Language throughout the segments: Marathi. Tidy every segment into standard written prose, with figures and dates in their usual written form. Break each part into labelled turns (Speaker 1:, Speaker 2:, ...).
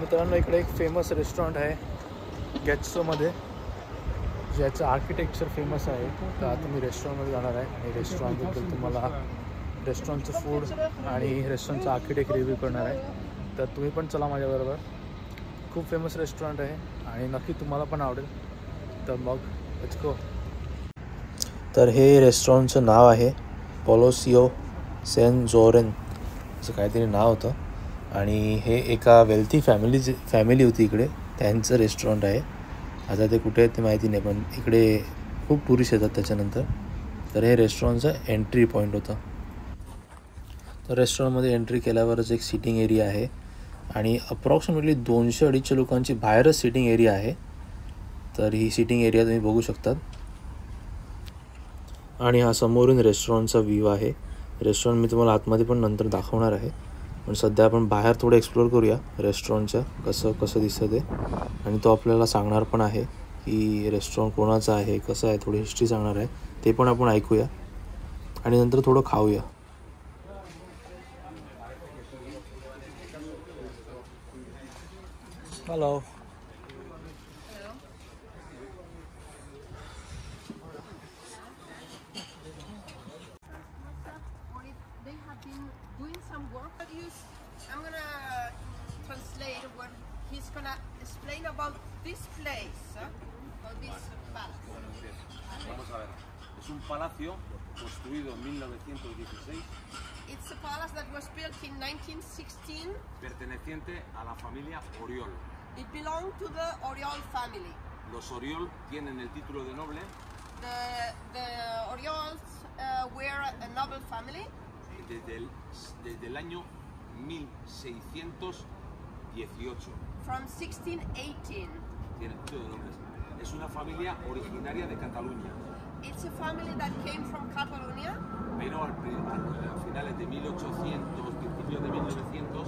Speaker 1: मित्रांनो इकडे एक फेमस रेस्टॉरंट आहे गॅट्सोमध्ये, ज्याचं आर्किटेक्चर फेमस आहे. तर आता मी रेस्टॉरंटमध्ये जाणार आहे आणि रेस्टॉरंटबद्दल तुम्हाला रेस्टॉरंटचं फूड आणि रेस्टॉरंटचं आर्किटेक्ट रिव्ह्यू करणार आहे. तर तुम्ही पण चला माझ्याबरोबर. खूप फेमस रेस्टॉरंट आहे आणि नक्की तुम्हाला पण आवडेल. तर मग लेट्स गो. तर हे रेस्टॉरंटचं नाव आहे पोलोसिओ सेन जोरेन असं काहीतरी नाव होतं आणि हे एका वेल्थी फॅमिली होती इकडे, त्यांचं रेस्टॉरंट आहे. आता ते कुठे आहेत ते माहिती नाही, पण इकडे खूप टुरिस्ट येतात त्याच्यानंतर. तर हे रेस्टॉरंटचं एंट्री पॉईंट होतं. तर रेस्टॉरंटमध्ये एंट्री केल्यावरच एक सिटिंग एरिया आहे आणि अप्रॉक्सिमेटली 200-250 लोकांची बाहेरच सिटिंग एरिया आहे. तर ही सिटिंग एरिया तुम्ही बघू शकतात आणि हा समोरून रेस्टॉरंटचा व्ह्यू आहे. रेस्टॉरंट मी तुम्हाला आतमध्ये पण नंतर दाखवणार आहे, पण सध्या आपण बाहेर थोडं एक्सप्लोर करूया रेस्टॉरंटच्या, कसं दिसतं ते. आणि तो आपल्याला सांगणार पण आहे की रेस्टॉरंट कोणाचं आहे, कसं आहे, थोडी हिस्ट्री सांगणार आहे. ते पण आपण ऐकूया आणि नंतर थोडं खाऊया. Hello.
Speaker 2: I'm gonna translate what he's gonna explain about this place, about this palace.
Speaker 3: Vamos a ver. Es un palacio construido en 1916.
Speaker 2: It's a palace that was built in 1916.
Speaker 3: Perteneciente a la familia Oriol.
Speaker 2: It belonged to the Oriol family.
Speaker 3: Los Oriol tienen el título de noble.
Speaker 2: The Oriols were a noble family.
Speaker 3: Desde el año 1618.
Speaker 2: From 1618.
Speaker 3: Tiene el título de nobles. Es una familia originaria de Cataluña.
Speaker 2: It's a family that came from Catalonia.
Speaker 3: Pero a finales de 1800, principios de 1900.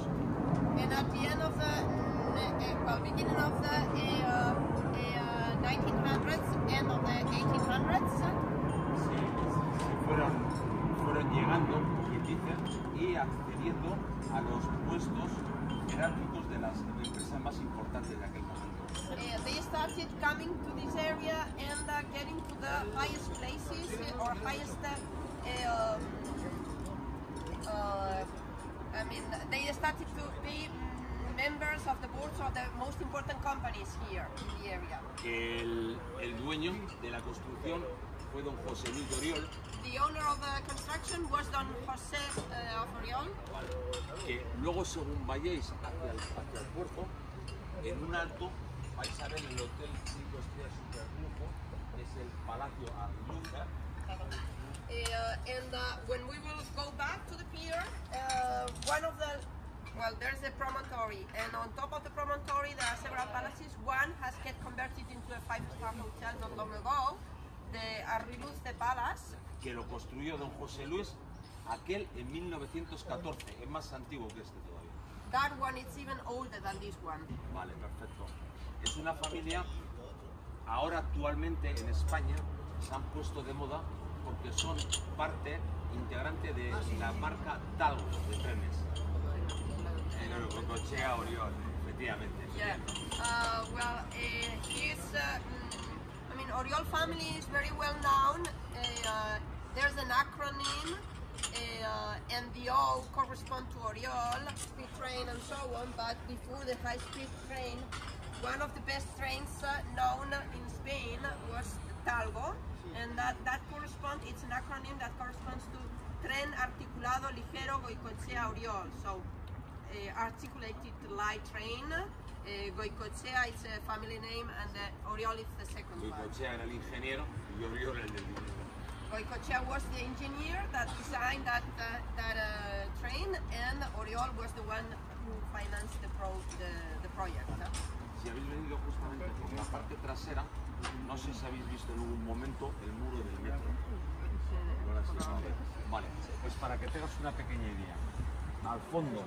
Speaker 2: And at the end of the, beginning of the 1900s, end of the 1800s.
Speaker 3: Sí, fueron llegando, y accediendo a los puestos jerárquicos de las empresas más importantes de aquel momento.
Speaker 2: They started coming to this area and getting to the highest places or highest. They started to be members of the boards of the most important companies here in the area.
Speaker 3: El dueño de la construcción fue don José Luis de Oriol.
Speaker 2: The owner of the construction was don José of Oriol.
Speaker 3: Vale. Que luego, según vayáis hacia el puerto, en un alto vais a ver el Hotel 5 Estrellas Superlujo, que es el Palacio Arriluza.
Speaker 2: When we will go back to the pier, there's a promontory, and on top of the promontory there are several palaces. One has get converted into a 5-star hotel not long ago, the Arriluce Palace.
Speaker 3: Que lo construyó don José Luis, aquel en 1914, es más antiguo que este todavía.
Speaker 2: That one is even older than this one.
Speaker 3: Vale, perfecto. Es una familia, ahora actualmente en España se han puesto de moda porque son parte integrante de la marca Talgo de trenes. Goicoechea Oriol, efectivamente.
Speaker 2: Yeah. Oriol family is very well known. There's an acronym, and the O correspond to Oriol, speed train and so on, but before the high-speed train, one of the best trains known in Spain was Talgo, and that corresponds, it's an acronym that corresponds to Tren Articulado Ligero Goicoechea Oriol, so articulated light train. Goicoechea is a family name, and Oriol is the second one.
Speaker 3: Goicoechea era el ingeniero y Oriol el del dinero.
Speaker 2: Goicoechea was the engineer that designed that train, and Oriol was the one who financed the project.
Speaker 3: Si habéis venido justamente por la parte trasera, no sé si habéis visto en algún momento el muro del metro. Vale, pues para que tengas una pequeña idea, al fondo,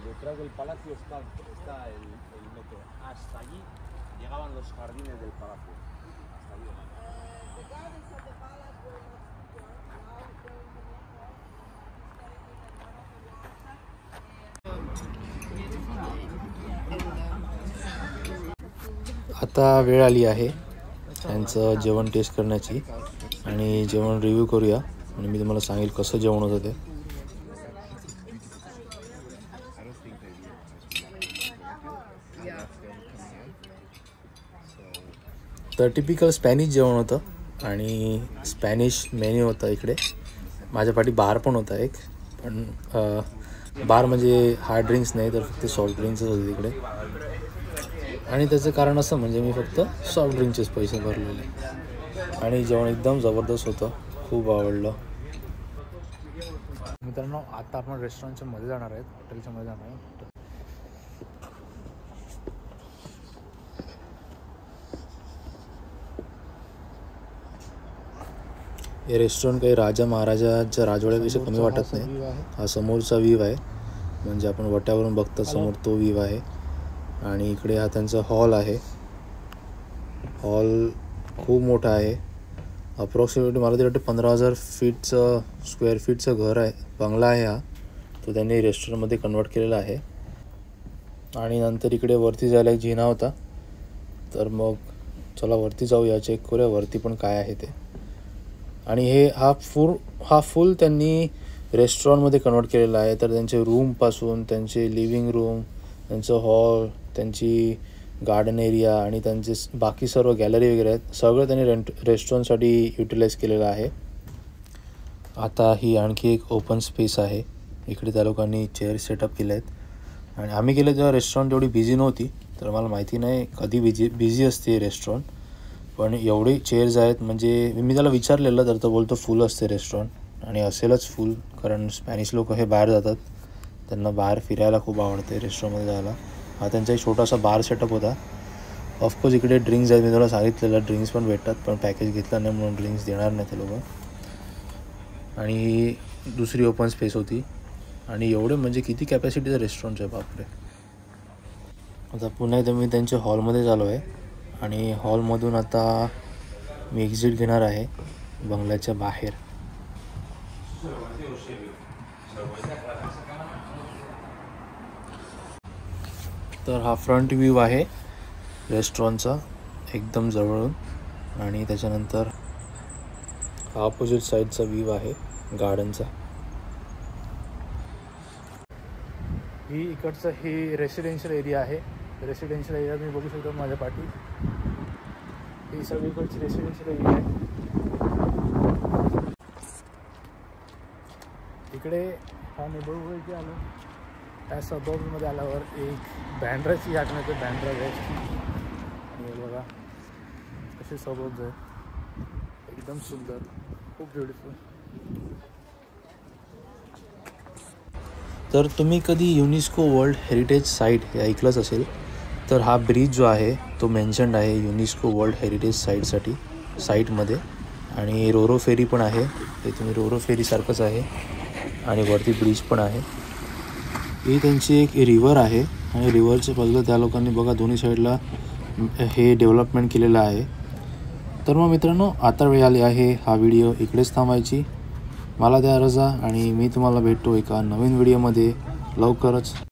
Speaker 3: detrás del palacio está el metro. Hasta allí llegaban los jardines del palacio. Hasta allí.
Speaker 1: आता वेळ आली आहे त्यांचं जेवण टेस्ट करण्याची आणि जेवण रिव्ह्यू करूया आणि मी तुम्हाला सांगेल कसं जेवण होतं ते. तर टिपिकल स्पॅनिश जेवण होतं आणि स्पॅनिश मेन्यू होता. इकडे माझ्या पाठी बार पण होता एक, पण बार म्हणजे हार्ड ड्रिंक्स नाही तर फक्त सॉफ्ट ड्रिंक्सच होते तिकडे. आणि त्याचं कारण असं म्हणजे मी फक्त सॉफ्ट ड्रिंकचेच पैसे भरलेले आणि जेवण एकदम जबरदस्त होतं, खूप आवडलं. मित्रांनो आता आपण रेस्टॉरंटच्या मध्ये जाणार आहेत, हॉटेलच्या मध्ये जाणार आहे. हे रेस्टॉरंट काही राजा महाराजाच्या राजवाड्यापेक्षा कमी वाटत नाही. हा समोरचा व्ह्यू आहे, म्हणजे आपण वट्यावरून बघता समोर तो व्ह्यू आहे. आणि इकडे हा त्यांचा हॉल आहे. हॉल खूप मोठा आहे. अप्रॉक्सिमेटली मला तरी वाटतं 15,000 फीटचं स्क्वेअर फीटचं घर आहे, बंगला आहे हा. तो त्यांनी रेस्टॉरंटमध्ये कन्वर्ट केलेला आहे. आणि नंतर इकडे वरती जायला एक जिना होता, तर मग चला वरती जाऊया, चेक करूया वरती पण काय आहे ते. आणि हे हा फुल त्यांनी रेस्टॉरंटमध्ये कन्वर्ट केलेला आहे. तर त्यांचे रूमपासून त्यांचे लिव्हिंग रूम, त्यांचं हॉल, त्यांची गार्डन एरिया आणि त्यांचे बाकी सर्व गॅलरी वगैरे आहेत, सगळं त्यांनी रेस्टॉरंटसाठी युटिलाइज केलेलं आहे. आता ही आणखी एक ओपन स्पेस आहे. इकडे त्या लोकांनी चेअर सेटअप केले आहेत. आणि आम्ही गेलो तेव्हा रेस्टॉरंट एवढी बिझी नव्हती, तर मला माहिती नाही कधी बिझी असते रेस्टॉरंट. पण एवढे चेअर्स आहेत, म्हणजे मी त्याला विचारलेलं तर तो बोलतो फुल असते रेस्टॉरंट. आणि असेलच फुल, कारण स्पॅनिश लोक हे बाहेर जातात, त्यांना बाहेर फिरायला खूप आवडते, रेस्टॉरंटमध्ये जायला. हा त्यांचा एक छोटासा बार सेटअप होता. ऑफकोर्स इकडे ड्रिंक्स आहेत, मी तुला सांगितलेलं ड्रिंक्स पण भेटतात, पण पॅकेज घेतलं नाही म्हणून ड्रिंक्स देणार नाही ते लोक. आणि दुसरी ओपन स्पेस होती. आणि एवढे म्हणजे किती कॅपॅसिटीचं रेस्टॉरंट आहे बापरे. आता पुन्हा एकदा मी त्यांच्या हॉलमध्ये झालो आहे आणि हॉलमधून आता मी एक्झिट घेणार आहे बंगल्याच्या बाहेर. तर हा फ्रंट व्ह्यू आहे रेस्टॉरंटचा एकदम जवळून. आणि त्याच्यानंतर हा ऑपोजिट साईडचा व्ह्यू आहे गार्डनचा. इकडचं ही रेसिडेन्शियल एरिया आहे. रेसिडेन्शियल एरिया मी बघू शकतो माझ्या पाठी. ही सगळीकडची रेसिडेन्शियल एरिया आहे. इकडे हा नेबरहुड आलो, त्या सबर्बमध्ये आल्यावर एक बँड्राची आठवण येते, बँड्रा वेस्ट. आणि बघा कसे सबर्ब्स आहेत, एकदम सुंदर, खूप ब्युटिफुल. तर तुम्ही कधी युनेस्को वर्ल्ड हेरिटेज साईट हे ऐकलंच असेल, तर हा ब्रिज जो आहे तो मेन्शन्ड आहे युनेस्को वर्ल्ड हेरिटेज साईटमध्ये. आणि रोरो फेरी पण आहे, हे तुम्ही रोरो फेरीसारखंच आहे. आणि वरती ब्रिज पण आहे. ही त्यांची एक रिव्हर आहे आणि रिव्हरच्या बाजूला त्या लोकांनी बघा दोन्ही साईडला हे डेव्हलपमेंट केलेलं आहे. तर मग मित्रांनो आता वेळ आली आहे हा व्हिडिओ इकडेच थांबायची. मला द्या रजा आणि मी तुम्हाला भेटतो एका नवीन व्हिडिओमध्ये लवकरच.